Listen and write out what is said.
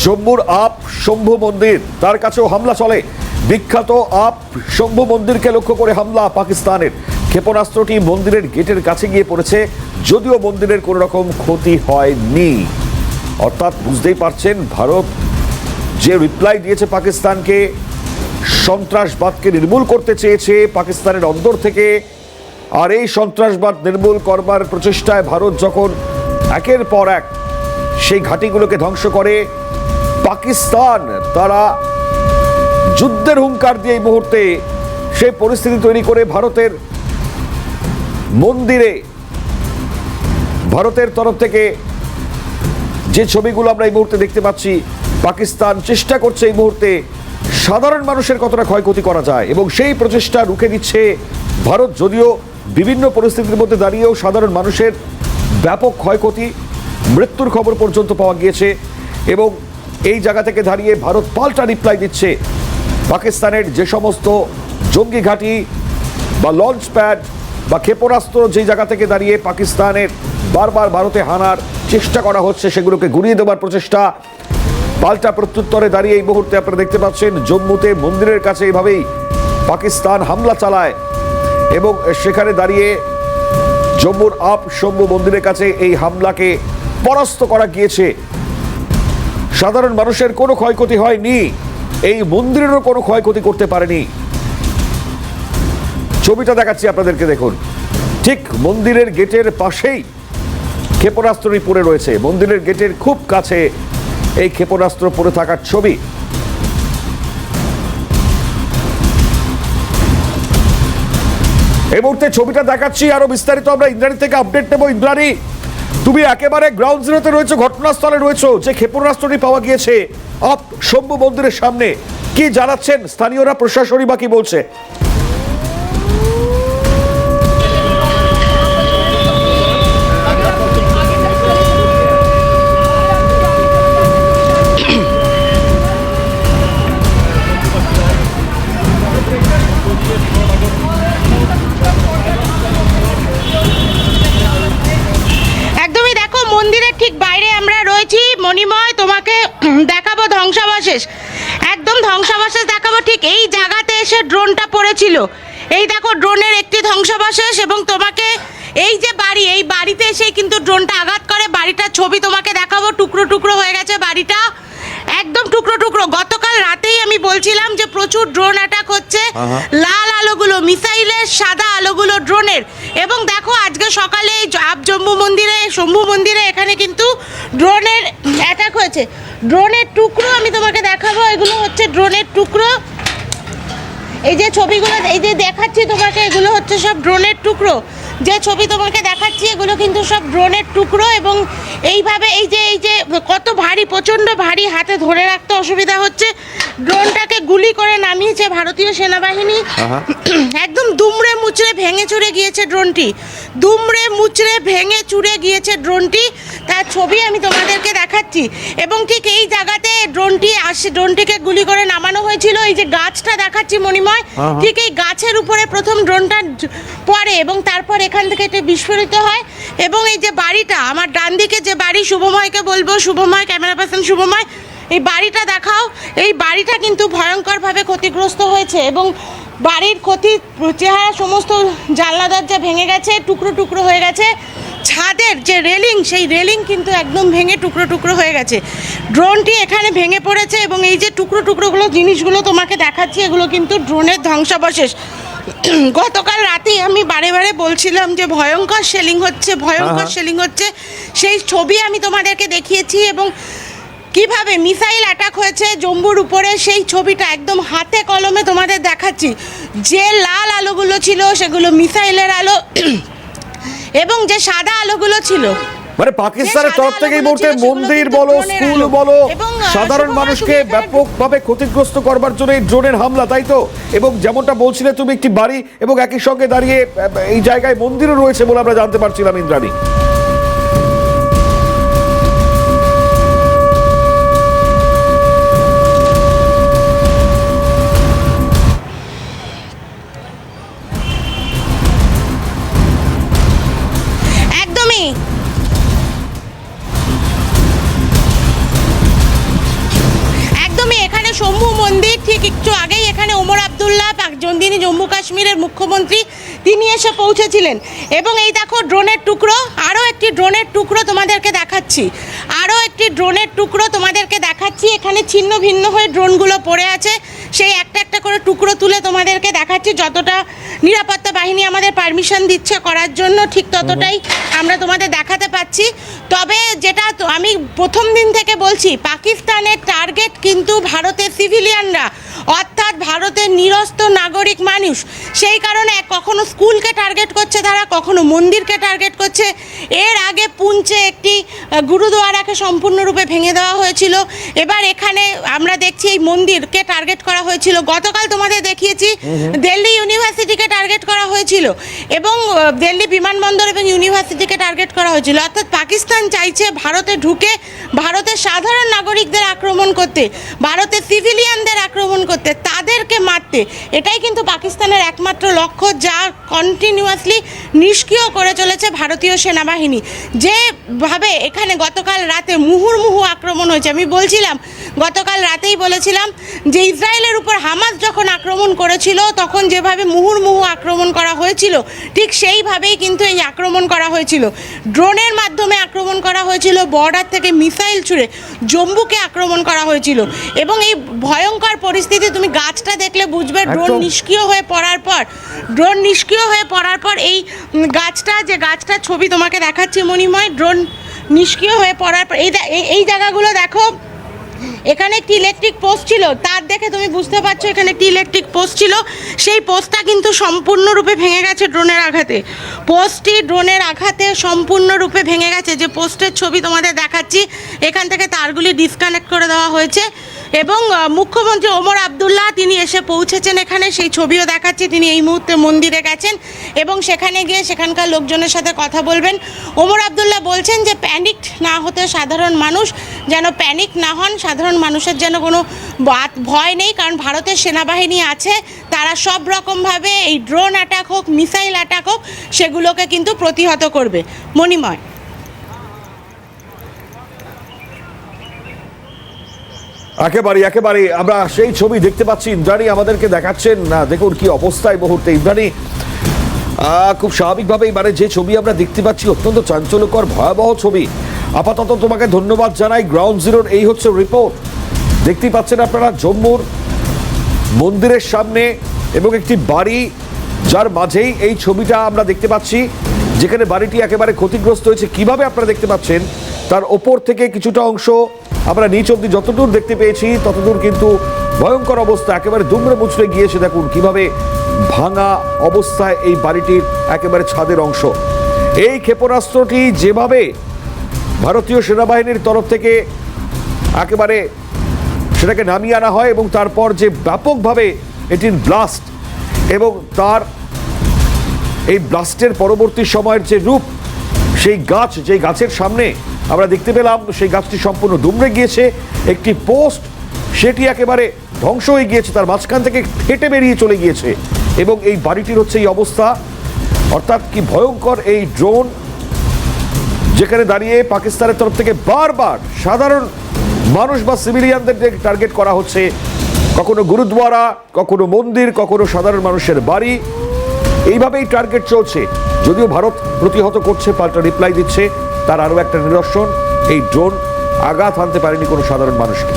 জম্মুর up Shambhu মন্দির, তার কাছেও হামলা চলে। বিখ্যাত আপ শম্ভু মন্দিরকে লক্ষ্য করে হামলা পাকিস্তানের। ক্ষেপণাস্ত্রটি মন্দিরের গেটের কাছে গিয়ে পড়েছে, যদিও মন্দিরের কোনো রকম ক্ষতি হয়নি। অর্থাৎ বুঝতেই পারছেন, ভারত যে রিপ্লাই দিয়েছে পাকিস্তানকে, সন্ত্রাসবাদকে নির্মূল করতে চেয়েছে পাকিস্তানের অন্দর থেকে। আর এই সন্ত্রাসবাদ নির্মূল করবার প্রচেষ্টায় ভারত যখন একের পর এক সেই ঘাঁটিগুলোকে ধ্বংস করে, পাকিস্তান তারা যুদ্ধের হুঙ্কার দিয়ে এই মুহূর্তে সেই পরিস্থিতি তৈরি করে ভারতের মন্দিরে, ভারতের তরফ থেকে যে ছবিগুলো আমরা এই মুহূর্তে দেখতে পাচ্ছি, পাকিস্তান চেষ্টা করছে এই মুহূর্তে সাধারণ মানুষের কতটা ক্ষয়ক্ষতি করা যায়, এবং সেই প্রচেষ্টা রুখে দিচ্ছে ভারত। যদিও বিভিন্ন পরিস্থিতির মধ্যে দাঁড়িয়েও সাধারণ মানুষের ব্যাপক ক্ষয়ক্ষতি, মৃত্যুর খবর পর্যন্ত পাওয়া গিয়েছে। এবং এই জায়গা থেকে দাঁড়িয়ে ভারত পাল্টা রিপ্লাই দিচ্ছে। পাকিস্তানের যে সমস্ত জঙ্গি ঘাঁটি বা লঞ্চ প্যাড বা ক্ষেপণাস্ত্র যে জায়গা থেকে দাঁড়িয়ে পাকিস্তানের বারবার ভারতে হানার চেষ্টা করা হচ্ছে, সেগুলোকে গুড়িয়ে দেওয়ার প্রচেষ্টা, পাল্টা প্রত্যুত্তরে দাঁড়িয়ে এই মুহূর্তে আপনারা দেখতে পাচ্ছেন জম্মুতে মন্দিরের কাছে এইভাবেই পাকিস্তান হামলা চালায়। এবং সেখানে দাঁড়িয়ে জম্মুর আপ শম্ভু মন্দিরের কাছে এই হামলাকে পরাস্ত করা গিয়েছে। সাধারণ মানুষের কোনো ক্ষয়ক্ষতি হয়নি, এই মন্দিরেরও কোনো ক্ষয়ক্ষতি করতে পারেনি। ছবিটা দেখাচ্ছি আপনাদেরকে, দেখুন, ঠিক মন্দিরের গেটের পাশেই ক্ষেপণাস্ত্রটি পড়ে রয়েছে। মন্দিরের গেটের খুব কাছে এই ক্ষেপণাস্ত্র পড়ে থাকার ছবি। এই মুহূর্তে ছবিটা দেখাচ্ছি, আরো বিস্তারিত আমরা ইন্দ্রাণী থেকে আপডেট নেব। ইন্দ্রাণী, তুমি একেবারে গ্রাউন্ড জিরোতে রয়েছো, ঘটনাস্থলে রয়েছো, যে ক্ষেপণাস্ত্রটি পাওয়া গিয়েছে আপ শম্ভু মন্দিরের সামনে, কি জানাচ্ছেন স্থানীয়রা, প্রশাসনই বা কি বলছে? মণিময়, তোমাকে দেখাবো ধ্বংসাবশেষ, একদম ধ্বংসাবশেষ দেখাবো। ঠিক এই জায়গাতে এসে ড্রোনটা পড়েছিল, এই দেখো ড্রোনের একটি ধ্বংসাবশেষ। এবং তোমাকে এই যে বাড়ি, এই বাড়িতে এসে কিন্তু ড্রোনটা আঘাত করে। বাড়িটার ছবি তোমাকে দেখাবো, টুকরো টুকরো হয়ে গেছে বাড়িটা, একদম টুকরো টুকরো। গতকাল রাতেই আমি বলছিলাম যে প্রচুর ড্রোন অ্যাটাক হচ্ছে, লাল আলোগুলো মিসাইলের, সাদা আলোগুলো ড্রোনের। এবং দেখো আজকে সকালে আপ জম্মু মন্দিরে, শম্ভু মন্দিরে এখানে কিন্তু ড্রোনের অ্যাটাক হয়েছে। ড্রোনের টুকরো আমি তোমাকে দেখাবো, এগুলো হচ্ছে ড্রোনের টুকরো। এই যে ছবিগুলো, এই যে দেখাচ্ছি তোমাকে, এগুলো হচ্ছে সব ড্রোনের টুকরো। যে ছবি তোমাকে দেখাচ্ছি এগুলো কিন্তু সব ড্রোনের টুকরো। এবং এইভাবে এই যে কত ভারী, প্রচণ্ড ভারী, হাতে ধরে রাখতে অসুবিধা হচ্ছে। ড্রোনটাকে গুলি করে নামিয়েছে ভারতীয় সেনাবাহিনী। একদম দুমড়ে মুচড়ে ভেঙে চুরে গিয়েছে ড্রোনটি, দুমড়ে মুচড়ে ভেঙে চুরে গিয়েছে ড্রোনটি। তার ছবি আমি তোমাদেরকে দেখাচ্ছি। এবং ঠিক এই জায়গাতে ড্রোনটিকে গুলি করে নামানো হয়েছিল। এই যে গাছটা দেখাচ্ছি মণিময়, ঠিক এই গাছের উপরে প্রথম ড্রোনটা পড়ে এবং তারপর এখান থেকে এটা বিস্ফোরিত হয়। এবং এই যে বাড়িটা, আমার ডান দিকে যে বাড়ি, শুভময়কে বলবো, শুভময়, ক্যামেরা পার্সন শুভময়, এই বাড়িটা দেখাও। এই বাড়িটা কিন্তু ভয়ঙ্করভাবে ক্ষতিগ্রস্ত হয়েছে এবং বাড়ির চেহারা, সমস্ত জানলা দরজা ভেঙে গেছে, টুকরো টুকরো হয়ে গেছে। ছাদের যে রেলিং, সেই রেলিং কিন্তু একদম ভেঙে টুকরো টুকরো হয়ে গেছে। ড্রোনটি এখানে ভেঙে পড়েছে এবং এই যে টুকরো টুকরোগুলো জিনিসগুলো তোমাকে দেখাচ্ছি, এগুলো কিন্তু ড্রোনের ধ্বংসাবশেষ। গতকাল রাতেই আমি বারে বারে বলছিলাম যে ভয়ঙ্কর শেলিং হচ্ছে, ভয়ঙ্কর শেলিং হচ্ছে। সেই ছবি আমি তোমাদেরকে দেখিয়েছি এবং কিভাবে মিসাইল অ্যাটাক হয়েছে জম্মুর উপরে, সেই ছবিটা একদম হাতে কলমে তোমাদের দেখাচ্ছি। যে লাল আলোগুলো ছিল সেগুলো মিসাইলের আলো, এবং যে সাদা আলোগুলো ছিল, মানে পাকিস্তানের তরফ থেকে এই মুহূর্তে মন্দির বলো, স্কুল বলো, সাধারণ মানুষকে ব্যাপকভাবে ক্ষতিগ্রস্ত করবার জন্য এই ড্রোনের হামলা, তাই তো? এবং যেমনটা বলছিলে তুমি, একটি বাড়ি এবং একই সঙ্গে দাঁড়িয়ে এই জায়গায় মন্দিরও রয়েছে বলে আমরা জানতে পারছিলাম, ইন্দ্রাণী। একটু আগেই এখানে ওমর আবদুল্লাহ যিনি জম্মু কাশ্মীরের মুখ্যমন্ত্রী, তিনি এসে পৌঁছেছিলেন। এবং এই দেখো ড্রোনের টুকরো, আরও একটি ড্রোনের টুকরো তোমাদেরকে দেখাচ্ছি, এখানে ছিন্ন ভিন্ন হয়ে ড্রোনগুলো পড়ে আছে, সেই একটা একটা করে টুকরো তুলে তোমাদেরকে দেখাচ্ছি। যতটা নিরাপত্তা বাহিনী আমাদের পারমিশন দিচ্ছে করার জন্য, ঠিক ততটাই আমরা তোমাদের দেখাতে পাচ্ছি। তবে যেটা তো আমি প্রথম দিন থেকে বলছি, পাকিস্তানের টার্গেট কিন্তু ভারতের সিভিলিয়ানরা, অর্থাৎ ভারতের নিরস্ত্র নাগরিক মানুষ। সেই কারণে কখনো স্কুলকে টার্গেট করছে তারা, কখনো মন্দিরকে টার্গেট করছে। এর আগে পুঞ্চে একটি গুরুদুয়ারাকে সম্পূর্ণরূপে ভেঙে দেওয়া হয়েছিল। এবার এখানে আমরা দেখছি এই মন্দিরকে টার্গেট করা হয়েছিল। গতকাল তোমাদের দেখিয়েছি দিল্লি ইউনিভার্সিটিকে টার্গেট করা হয়েছিল, এবং দিল্লি বিমানবন্দর এবং ইউনিভার্সিটিকে টার্গেট করা হয়েছিল। অর্থাৎ পাকিস্তান চাইছে ভারতে ঢুকে ভারতের সাধারণ নাগরিকদের আক্রমণ করতে, ভারতের সিভিলিয়ানদের আক্রমণ করতে, তাদেরকে মারতে। এটাই কিন্তু পাকিস্তানের একমাত্র লক্ষ্য, যা কন্টিনিউয়াসলি নিষ্ক্রিয় করে চলেছে ভারতীয় সেনাবাহিনী। যেভাবে এখানে গতকাল রাতে মুহুর্মুহু আক্রমণ হয়েছে, আমি বলছিলাম, গতকাল রাতেই বলেছিলাম যে ইসরায়েলের উপর হামাস যখন আক্রমণ করেছিল তখন যেভাবে মুহুর্মুহু আক্রমণ করা হয়েছিল, ঠিক সেইভাবেই কিন্তু এই আক্রমণ করা হয়েছিল। ড্রোনের মাধ্যমে আক্রমণ করা হয়েছিল, বর্ডার থেকে মিসাইল ছুড়ে জম্মুকে আক্রমণ করা হয়েছিল। এবং এই ভয়ঙ্কর পরিস্থিতি তুমি গাছটা দেখলে বুঝবে, ড্রোন নিষ্ক্রিয় হয়ে পড়ার পর এই গাছটার ছবি তোমাকে দেখাচ্ছি মণিময়। ড্রোন নিষ্ক্রিয় হয়ে পড়ার পর এই জায়গাগুলো দেখো, এখানে একটি ইলেকট্রিক পোস্ট ছিল, তার দেখে তুমি বুঝতে পারছো এখানে একটি ইলেকট্রিক পোস্ট ছিল, সেই পোস্টটা কিন্তু সম্পূর্ণরূপে ভেঙে গেছে ড্রোনের আঘাতে। পোস্টটি ড্রোনের আঘাতে সম্পূর্ণরূপে ভেঙে গেছে। যে পোস্টের ছবি তোমাদের দেখাচ্ছি, এখান থেকে তারগুলি ডিসকানেক্ট করে দেওয়া হয়েছে। এবং মুখ্যমন্ত্রী ওমর আবদুল্লাহ তিনি এসে পৌঁছেছেন এখানে, সেই ছবিও দেখাচ্ছি। তিনি এই মুহূর্তে মন্দিরে গেছেন এবং সেখানে গিয়ে সেখানকার লোকজনের সাথে কথা বলবেন। ওমর আবদুল্লাহ বলছেন যে প্যানিক না হতে, সাধারণ মানুষ যেন প্যানিক না হন, সাধারণ মানুষের যেন কোনো ভয় নেই, কারণ ভারতের সেনাবাহিনী আছে, তারা সব রকমভাবে এই ড্রোন অ্যাটাক হোক, মিসাইল অ্যাটাক হোক, সেগুলোকে কিন্তু প্রতিহত করবে। মণিময়, একেবারে আমরা সেই ছবি দেখতে পাচ্ছি। ইন্দ্রাণী আমাদেরকে দেখাচ্ছেন না, দেখুন কি অবস্থা এই মুহূর্তে। ইন্দ্রাণী, খুব স্বাভাবিকভাবেই যে ছবি আমরা দেখতে পাচ্ছি, অত্যন্ত চাঞ্চল্যকর ভয়াবহ ছবি। আপাতত তোমাকে ধন্যবাদ জানাই। গ্রাউন্ড জিরোর এই হচ্ছে রিপোর্ট। দেখতেই পাচ্ছেন আপনারা জম্মুর মন্দিরের সামনে এবং একটি বাড়ি, যার মাঝেই এই ছবিটা আমরা দেখতে পাচ্ছি, যেখানে বাড়িটি একেবারে ক্ষতিগ্রস্ত হয়েছে। কিভাবে আপনারা দেখতে পাচ্ছেন, তার ওপর থেকে কিছুটা অংশ আমরা নিচ অব্দি যতদূর দেখতে পেয়েছি ততদূর কিন্তু ভয়ঙ্কর অবস্থা, একেবারে দুমড়ে মুচড়ে গিয়েছে। দেখুন কিভাবে ভাঙা অবস্থায় এই বাড়িটির একেবারে ছাদের অংশ। এই ক্ষেপণাস্ত্রটি যেভাবে ভারতীয় সেনাবাহিনীর তরফ থেকে একেবারে সেটাকে নামিয়ে আনা হয় এবং তারপর যে ব্যাপকভাবে এটির ব্লাস্ট, এবং তার এই ব্লাস্টের পরবর্তী সময়ের যে রূপ, সেই গাছ, যেই গাছের সামনে আমরা দেখতে পেলাম, সেই গাছটি সম্পূর্ণ দুমড়ে গিয়েছে। একটি পোস্ট, সেটি একেবারে ধ্বংস হয়ে গিয়েছে, তার মাঝখান থেকে ফেটে বেরিয়ে চলে গিয়েছে। এবং এই বাড়িটির হচ্ছে এই অবস্থা। অর্থাৎ কি ভয়ঙ্কর এই ড্রোন, যেখানে দাঁড়িয়ে পাকিস্তানের তরফ থেকে বারবার সাধারণ মানুষ বা সিভিলিয়ানদের টার্গেট করা হচ্ছে। কখনো গুরুদ্বারা, কখনো মন্দির, কখনো সাধারণ মানুষের বাড়ি, এইভাবেই টার্গেট চলছে। যদিও ভারত প্রতিহত করছে, পাল্টা রিপ্লাই দিচ্ছে, তার আরও একটা নিদর্শন, এই ড্রোন আঘাত হানতে পারেনি কোনো সাধারণ মানুষকে।